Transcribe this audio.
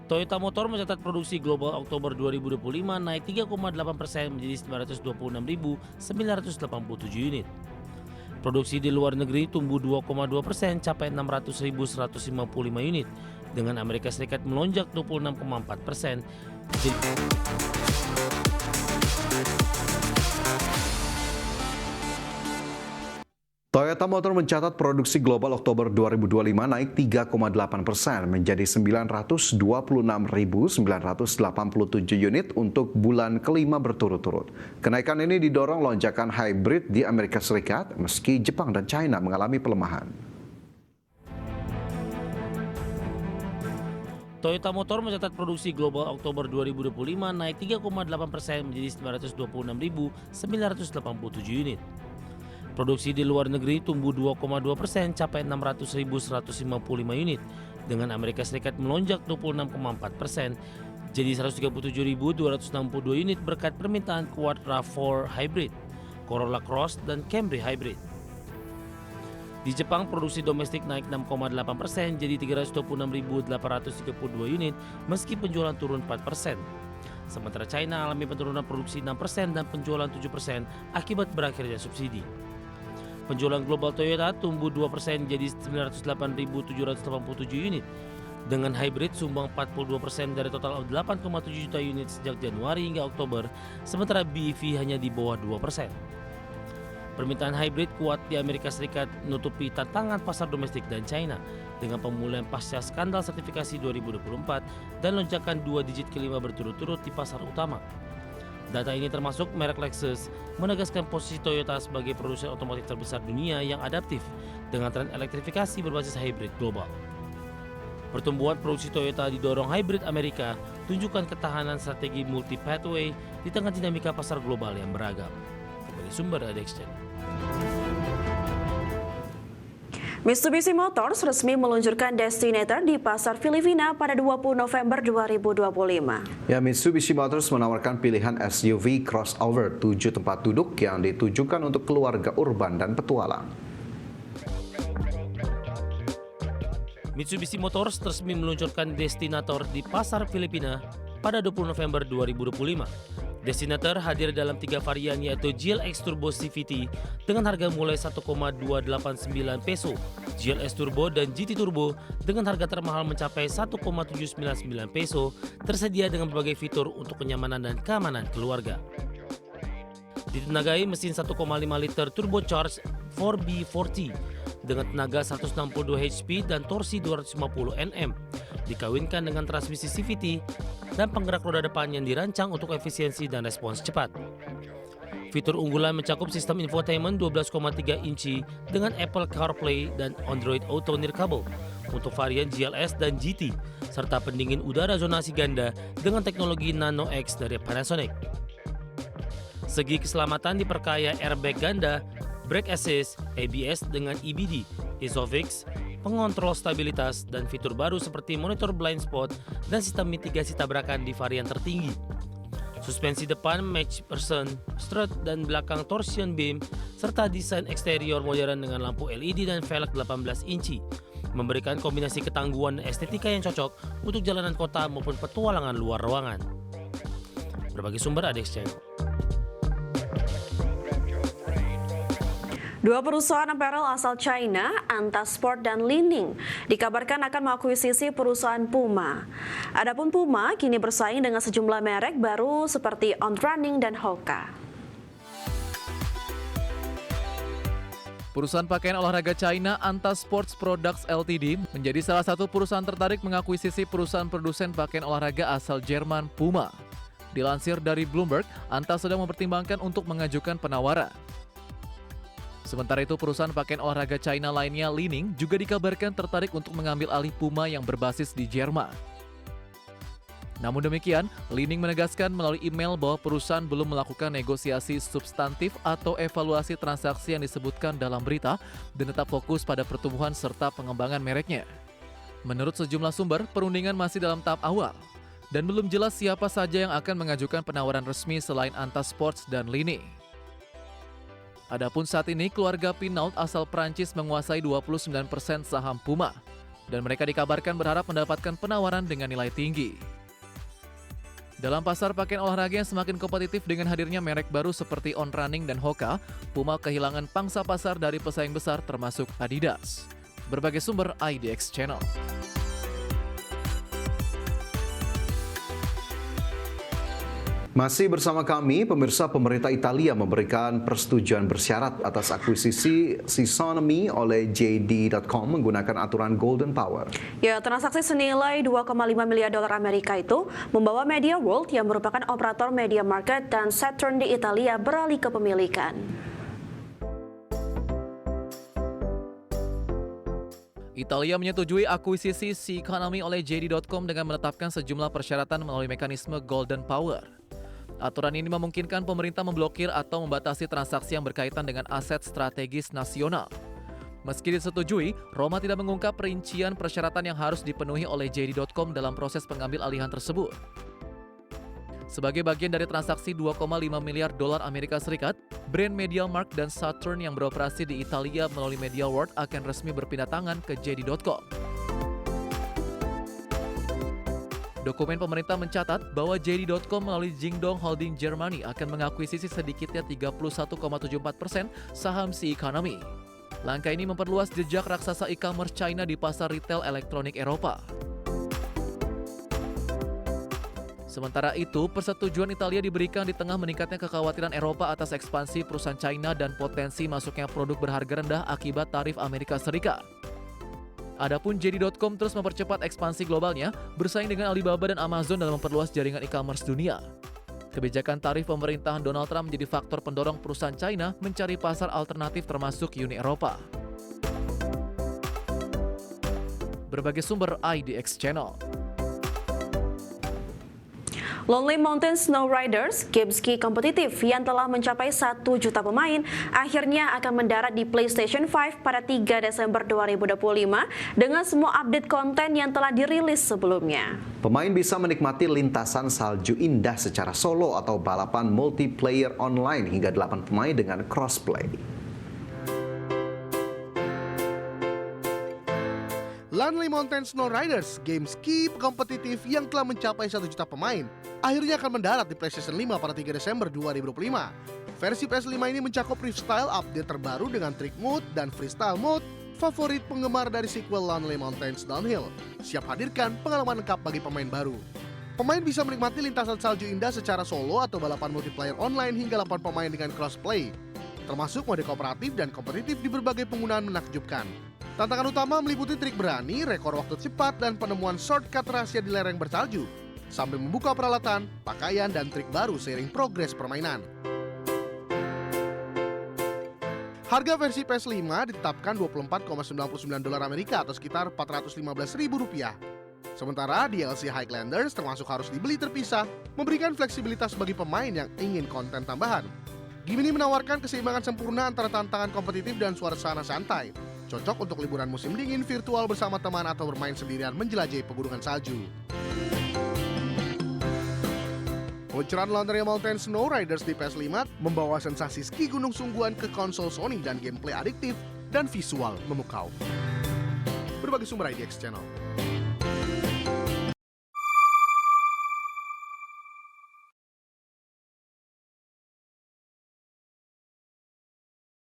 Toyota Motor mencatat produksi global Oktober 2025 naik 3,8% menjadi 926.987 unit. Produksi di luar negeri tumbuh 2,2% capai 600.155 unit, dengan Amerika Serikat melonjak 26,4%. Toyota Motor mencatat produksi global Oktober 2025 naik 3,8% menjadi 926.987 unit untuk bulan kelima berturut-turut. Kenaikan ini didorong lonjakan hybrid di Amerika Serikat, meski Jepang dan China mengalami pelemahan. Toyota Motor mencatat produksi global Oktober 2025 naik 3,8% menjadi 926.987 unit. Produksi di luar negeri tumbuh 2,2% capai 600.155 unit, dengan Amerika Serikat melonjak 26,4% jadi 137.262 unit berkat permintaan kuat RAV4 Hybrid, Corolla Cross, dan Camry Hybrid. Di Jepang, produksi domestik naik 6,8% jadi 326.832 unit meski penjualan turun 4%. Sementara China alami penurunan produksi 6% dan penjualan 7% akibat berakhirnya subsidi. Penjualan global Toyota tumbuh 2% jadi 908.787 unit. Dengan hybrid sumbang 42% dari total 8,7 juta unit sejak Januari hingga Oktober, sementara BEV hanya di bawah 2%. Permintaan hybrid kuat di Amerika Serikat menutupi tantangan pasar domestik dan China dengan pemulihan pasca skandal sertifikasi 2024 dan lonjakan 2 digit kelima berturut-turut di pasar utama. Data ini termasuk merek Lexus menegaskan posisi Toyota sebagai produsen otomotif terbesar dunia yang adaptif dengan tren elektrifikasi berbasis hybrid global. Pertumbuhan produksi Toyota didorong hybrid Amerika, tunjukkan ketahanan strategi multi-pathway di tengah dinamika pasar global yang beragam. Dari sumber Adexchen. Mitsubishi Motors resmi meluncurkan Destinator di pasar Filipina pada 20 November 2025. Ya, Mitsubishi Motors menawarkan pilihan SUV crossover 7 tempat duduk yang ditujukan untuk keluarga urban dan petualang. Mitsubishi Motors resmi meluncurkan Destinator di pasar Filipina pada 20 November 2025. Destinator hadir dalam 3 varian yaitu GLX Turbo CVT dengan harga mulai 1,289 peso, GLS Turbo dan GT Turbo dengan harga termahal mencapai 1,799 peso, tersedia dengan berbagai fitur untuk kenyamanan dan keamanan keluarga. Ditenagai mesin 1,5 liter turbocharged 4B40 dengan tenaga 162 HP dan torsi 250 Nm, dikawinkan dengan transmisi CVT dan penggerak roda depan yang dirancang untuk efisiensi dan respons cepat. Fitur unggulan mencakup sistem infotainment 12,3 inci dengan Apple CarPlay dan Android Auto nirkabel untuk varian GLS dan GT, serta pendingin udara zonasi ganda dengan teknologi Nano X dari Panasonic. Segi keselamatan diperkaya airbag ganda, brake assist, ABS dengan EBD, ISOFIX, pengontrol stabilitas, dan fitur baru seperti monitor blind spot dan sistem mitigasi tabrakan di varian tertinggi. Suspensi depan match person, strut dan belakang torsion beam, serta desain eksterior modern dengan lampu LED dan velg 18 inci, memberikan kombinasi ketangguhan dan estetika yang cocok untuk jalanan kota maupun petualangan luar ruangan. Berbagai sumber Adexchen. Dua perusahaan apparel asal China, Antasport dan Li-Ning, dikabarkan akan mengakuisisi perusahaan Puma. Adapun Puma kini bersaing dengan sejumlah merek baru seperti On Running dan Hoka. Perusahaan pakaian olahraga China Anta Sports Products Ltd menjadi salah satu perusahaan tertarik mengakuisisi perusahaan produsen pakaian olahraga asal Jerman Puma. Dilansir dari Bloomberg, Anta sedang mempertimbangkan untuk mengajukan penawaran. Sementara itu, perusahaan pakaian olahraga China lainnya Li-Ning juga dikabarkan tertarik untuk mengambil alih Puma yang berbasis di Jerman. Namun demikian, Li-Ning menegaskan melalui email bahwa perusahaan belum melakukan negosiasi substantif atau evaluasi transaksi yang disebutkan dalam berita dan tetap fokus pada pertumbuhan serta pengembangan mereknya. Menurut sejumlah sumber, perundingan masih dalam tahap awal dan belum jelas siapa saja yang akan mengajukan penawaran resmi selain Anta Sports dan Li-Ning. Adapun saat ini keluarga Pinault asal Prancis menguasai 29% saham Puma. dan mereka dikabarkan berharap mendapatkan penawaran dengan nilai tinggi. Dalam pasar pakaian olahraga yang semakin kompetitif dengan hadirnya merek baru seperti On Running dan Hoka, Puma kehilangan pangsa pasar dari pesaing besar termasuk Adidas. Berbagai sumber IDX Channel. Masih bersama kami, pemirsa, pemerintah Italia memberikan persetujuan bersyarat atas akuisisi Sisonami oleh JD.com menggunakan aturan Golden Power. Ya, transaksi senilai 2,5 miliar dolar Amerika itu membawa Media World yang merupakan operator media market dan Saturn di Italia beralih ke pemilikan. Italia menyetujui akuisisi Sisonami oleh JD.com dengan menetapkan sejumlah persyaratan melalui mekanisme Golden Power. Aturan ini memungkinkan pemerintah memblokir atau membatasi transaksi yang berkaitan dengan aset strategis nasional. Meski disetujui, Roma tidak mengungkap perincian persyaratan yang harus dipenuhi oleh JD.com dalam proses pengambil alihan tersebut. Sebagai bagian dari transaksi 2,5 miliar dolar Amerika Serikat, brand MediaMarkt dan Saturn yang beroperasi di Italia melalui Media World akan resmi berpindah tangan ke JD.com. Dokumen pemerintah mencatat bahwa JD.com melalui Jingdong Holding Germany akan mengakuisisi sedikitnya 31,74% saham Sisonami. Langkah ini memperluas jejak raksasa e-commerce China di pasar retail elektronik Eropa. Sementara itu, persetujuan Italia diberikan di tengah meningkatnya kekhawatiran Eropa atas ekspansi perusahaan China dan potensi masuknya produk berharga rendah akibat tarif Amerika Serikat. Adapun JD.com terus mempercepat ekspansi globalnya, bersaing dengan Alibaba dan Amazon dalam memperluas jaringan e-commerce dunia. Kebijakan tarif pemerintahan Donald Trump menjadi faktor pendorong perusahaan China mencari pasar alternatif termasuk Uni Eropa. Berbagai sumber IDX Channel. Lonely Mountain Snow Riders, game ski kompetitif yang telah mencapai 1 juta pemain, akhirnya akan mendarat di PlayStation 5 pada 3 Desember 2025 dengan semua update konten yang telah dirilis sebelumnya. Pemain bisa menikmati lintasan salju indah secara solo atau balapan multiplayer online hingga 8 pemain dengan crossplay. Lonely Mountain Snow Riders, game ski kompetitif yang telah mencapai 1 juta pemain, akhirnya akan mendarat di PlayStation 5 pada 3 Desember 2025. Versi PS5 ini mencakup freestyle update terbaru dengan trick mode dan freestyle mode, favorit penggemar dari sequel Lonely Mountains Downhill. Siap hadirkan pengalaman lengkap bagi pemain baru. Pemain bisa menikmati lintasan salju indah secara solo atau balapan multiplayer online hingga 8 pemain dengan crossplay, termasuk mode kooperatif dan kompetitif di berbagai penggunaan menakjubkan. Tantangan utama meliputi trik berani, rekor waktu cepat, dan penemuan shortcut rahasia di lereng bersalju, sambil membuka peralatan, pakaian, dan trik baru seiring progres permainan. Harga versi PS5 ditetapkan $24,99 Amerika atau sekitar Rp415.000. Sementara DLC Highlanders termasuk harus dibeli terpisah, memberikan fleksibilitas bagi pemain yang ingin konten tambahan. Game ini menawarkan keseimbangan sempurna antara tantangan kompetitif dan suasana santai. Cocok untuk liburan musim dingin virtual bersama teman atau bermain sendirian menjelajahi pegunungan salju. Peluncuran Lonely Mountain Snow Riders di PS5 membawa sensasi ski gunung sungguhan ke konsol Sony dan gameplay adiktif dan visual memukau. Berbagai sumber IDX Channel.